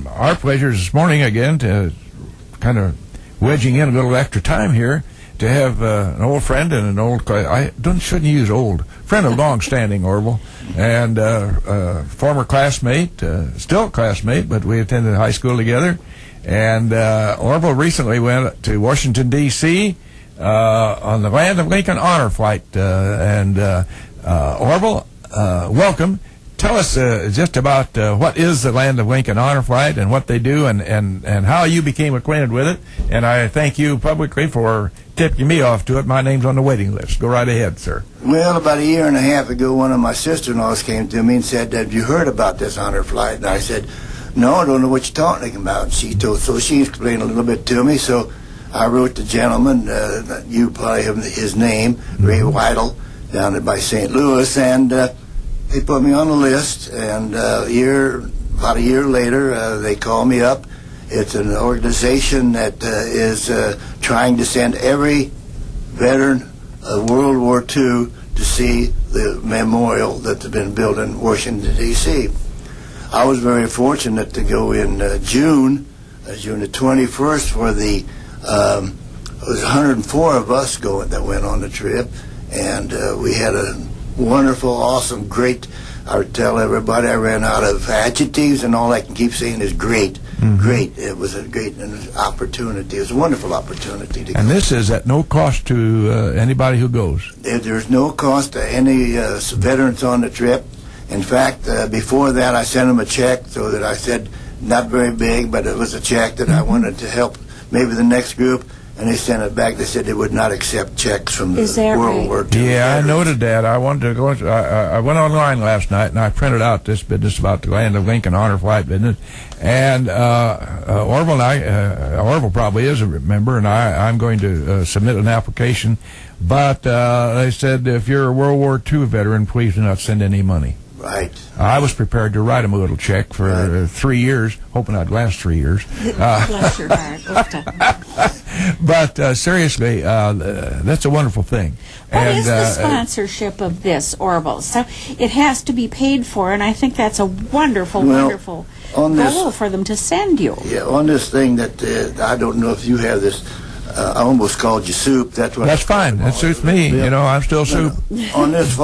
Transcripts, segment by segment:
Our pleasure this morning again to kind of wedging in a little extra time here to have an old friend and an old, shouldn't use old, friend of long-standing, Orville, and former classmate, still a classmate, but we attended high school together. And Orville recently went to Washington, D.C. On the Land of Lincoln Honor Flight. Orville, welcome. Tell us just about what is the Land of Lincoln Honor Flight and what they do and how you became acquainted with it. And I thank you publicly for tipping me off to it. My name's on the waiting list. Go right ahead, sir. Well, about a year and a half ago, one of my sister-in-laws came to me and said, "Have you heard about this honor flight?" And I said, "No, I don't know what you're talking about." So she explained a little bit to me. So I wrote the gentleman, you probably have his name, Ray Weidel, down by St. Louis, and they put me on the list, and about a year later, they called me up. It's an organization that is trying to send every veteran of World War II to see the memorial that's been built in Washington, D.C. I was very fortunate to go in June the 21st for the, it was 104 of us that went on the trip, and we had a wonderful, awesome, great. I would tell everybody I ran out of adjectives, and all I can keep saying is great. Great. It was a great opportunity. It was a wonderful opportunity to go. And this is at no cost to anybody who goes? There's no cost to any veterans on the trip. In fact, before that, I sent them a check, so that I said, not very big, but it was a check that I wanted to help maybe the next group. And they sent it back. They said they would not accept checks from the World War II. Yeah, I noted that. I wanted to go. I went online last night and I printed out this business about the Land of Lincoln Honor Flight business. And Orville and Orville probably is a member, and I'm going to submit an application. But they said if you're a World War II veteran, please do not send any money. Right. I was prepared to write him a little check for 3 years, hoping I'd last 3 years. Bless your heart. But seriously, that's a wonderful thing. What is the sponsorship of this, Orville? So it has to be paid for, and I think that's a wonderful, wonderful goal for them to send you. Yeah, on this thing that I don't know if you have this. I almost called you Soup. That's fine. That suits me. Yeah. You know, I'm still Soup. On this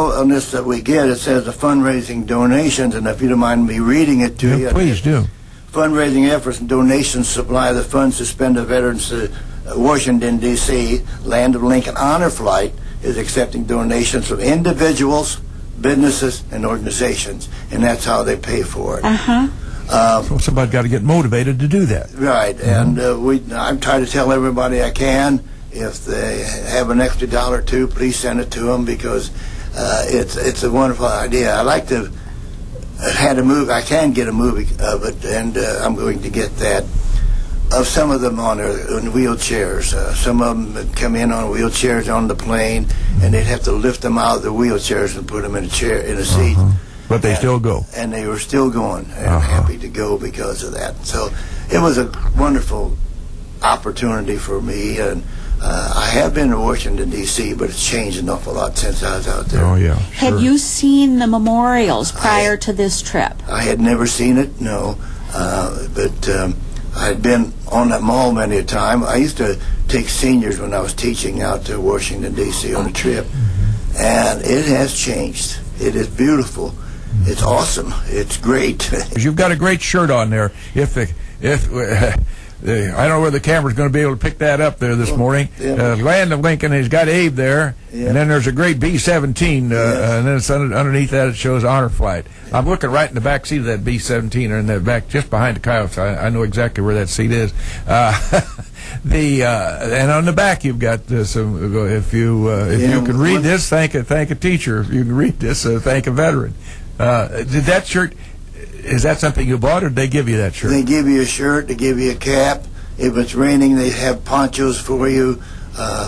that we get, it says the fundraising donations, and if you don't mind me reading it to you. Please do. Fundraising efforts and donations supply the funds to spend the veterans to Washington, D.C. Land of Lincoln Honor Flight is accepting donations from individuals, businesses, and organizations, and that's how they pay for it. So somebody's got to get motivated to do that. Right, and I try to tell everybody I can, if they have an extra $1 or $2, please send it to them, because it's a wonderful idea. I like to had a movie. I can get a movie of it, and I'm going to get that. Of some of them on wheelchairs. Some of them come in on wheelchairs on the plane, and they'd have to lift them out of the wheelchairs and put them in a seat. But they still go. And they were still going, and happy to go because of that. So it was a wonderful opportunity for me, and I have been to Washington, D.C., but it's changed an awful lot since I was out there. Oh, yeah. Sure. Had you seen the memorials prior to this trip? I had never seen it, no. But I'd been on that mall many a time. I used to take seniors when I was teaching out to Washington, D.C. on a trip, and it has changed. It is beautiful. It's awesome. It's great. You've got a great shirt on there. I don't know where the camera's going to be able to pick that up there this morning. Land of Lincoln, he's got Abe there, and then there's a great B-17, and then it's underneath that it shows Honor Flight. I'm looking right in the back seat of that B-17, or in the back, just behind the coyotes. I know exactly where that seat is. And on the back you've got some. If you can read this, thank a teacher. If you can read this, thank a veteran. Did that shirt? Is that something you bought, or did they give you that shirt? They give you a shirt. They give you a cap. If it's raining, they have ponchos for you.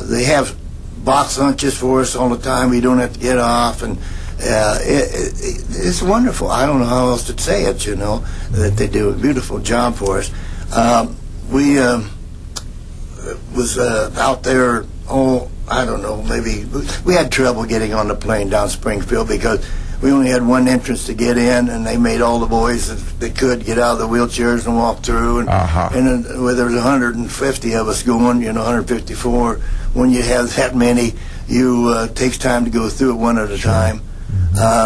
They have box lunches for us all the time. We don't have to get off, and it's wonderful. I don't know how else to say it. You know, that they do a beautiful job for us. We was out there. Oh, I don't know. Maybe we had trouble getting on the plane down Springfield because we only had one entrance to get in, and they made all the boys that could get out of the wheelchairs and walk through. And, and then, well, there was 150 of us going, 154. When you have that many, it takes time to go through it one at a time.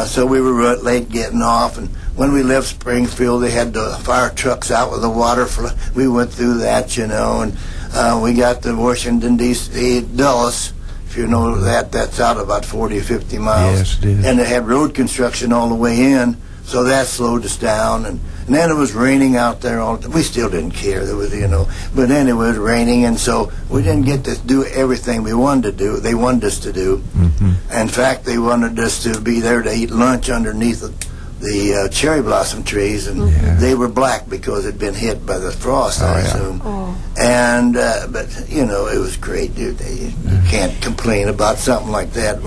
So we were late getting off, and when we left Springfield, they had the fire trucks out with the water. We went through that, and we got to Washington, D.C., Dulles. If you know that, that's out about 40 or 50 miles. Yes, it is. And they had road construction all the way in, so that slowed us down. And then it was raining out there all the time. We still didn't care. There was, but then it was raining, and so we didn't get to do everything we wanted to do. They wanted us to do. In fact, they wanted us to be there to eat lunch underneath the cherry blossom trees, and they were black because it had been hit by the frost, I assume. And but it was great, dude. You can't complain about something like that.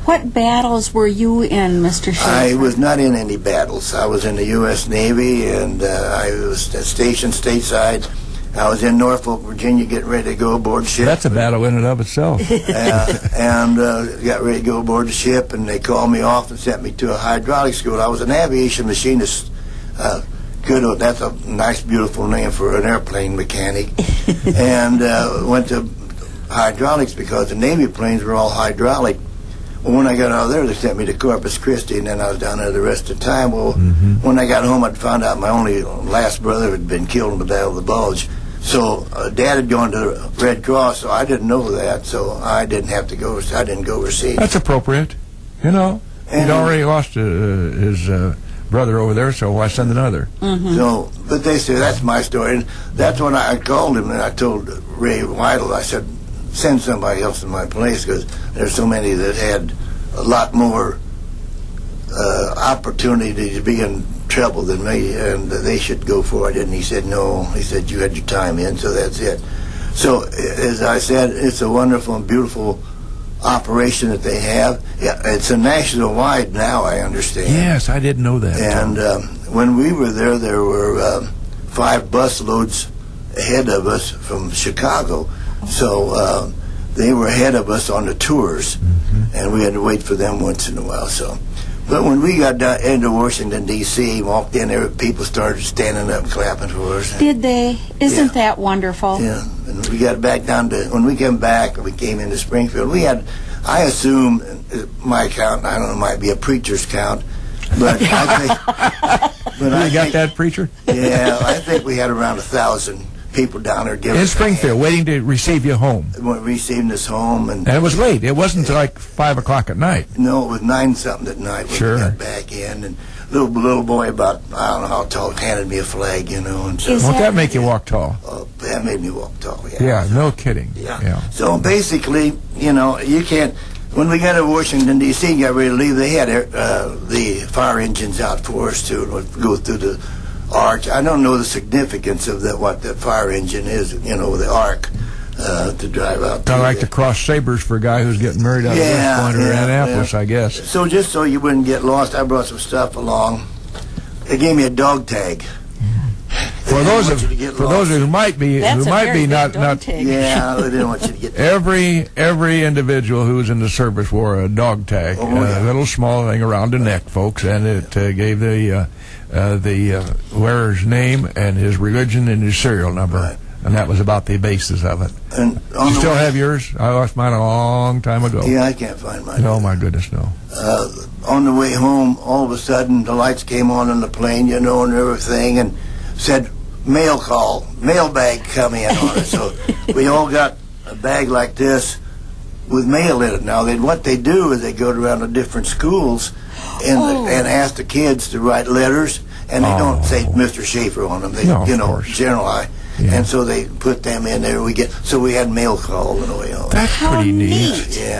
What battles were you in, Mr. Shaffer? I was not in any battles. I was in the U.S. Navy, and I was stationed stateside. I was in Norfolk, Virginia, getting ready to go aboard ship. That's a battle in and of itself. And got ready to go aboard the ship, and they called me off and sent me to a hydraulic school. I was an aviation machinist. That's a nice, beautiful name for an airplane mechanic. And went to hydraulics because the Navy planes were all hydraulic. Well, when I got out of there, they sent me to Corpus Christi, and then I was down there the rest of the time. Well, when I got home, I'd found out my only last brother had been killed in the Battle of the Bulge. So Dad had gone to the Red Cross, so I didn't know that, so I didn't have to go. I didn't go overseas. That's appropriate. He'd already lost his brother over there, so why send another? So, but they said, that's my story. And that's when I called him, and I told Ray Weidel, I said, send somebody else in my place, because there's so many that had a lot more opportunity to be in trouble than me, and they should go for it. And he said no. He said, you had your time in, so that's it. So as I said, it's a wonderful and beautiful operation that they have. Yeah, it's a national-wide now, I understand. Yes, I didn't know that. And when we were there were 5 bus loads ahead of us from Chicago. So they were ahead of us on the tours, and we had to wait for them once in a while. But when we got down into Washington, D.C., walked in there, people started standing up and clapping for us. Did they? Isn't that wonderful? Yeah. And we got back down to, when we came back, we came into Springfield, we had, I assume, my count, I don't know, it might be a preacher's count, but I think... You got that, preacher? Yeah, I think we had around 1,000 people down there in Springfield, waiting to receive you home. Receiving us home, and it was late. It wasn't like 5 o'clock at night. No, it was 9-something at night when we got back in. And little boy about, I don't know how tall, handed me a flag, And so, won't that make you walk tall? That made me walk tall. Yeah, no kidding. Yeah. So basically, you can't. When we got to Washington D.C. and got ready to leave, they had the fire engines out for us to go through the arch. I don't know the significance of what the fire engine is, the arc to drive out. Kind of like the cross sabers for a guy who's getting married out of West Point or Annapolis, I guess. So just so you wouldn't get lost, I brought some stuff along. They gave me a dog tag. For those who might be not yeah, they didn't want you to get every individual who was in the service wore a dog tag, a little small thing around the neck, folks, and it gave the wearer's name and his religion and his serial number, and that was about the basis of it. And you still have yours? I lost mine a long time ago. Yeah, I can't find mine. Oh my goodness, no. On the way home, all of a sudden the lights came on the plane, and everything, and said mailbag come in on it. So we all got a bag like this with mail in it. Now, what they do is they go around to different schools and ask the kids to write letters, and they don't say Mr. Shaffer on them. They, general. And so they put them in there. So we had mail call on the way home. That's pretty neat. Yeah.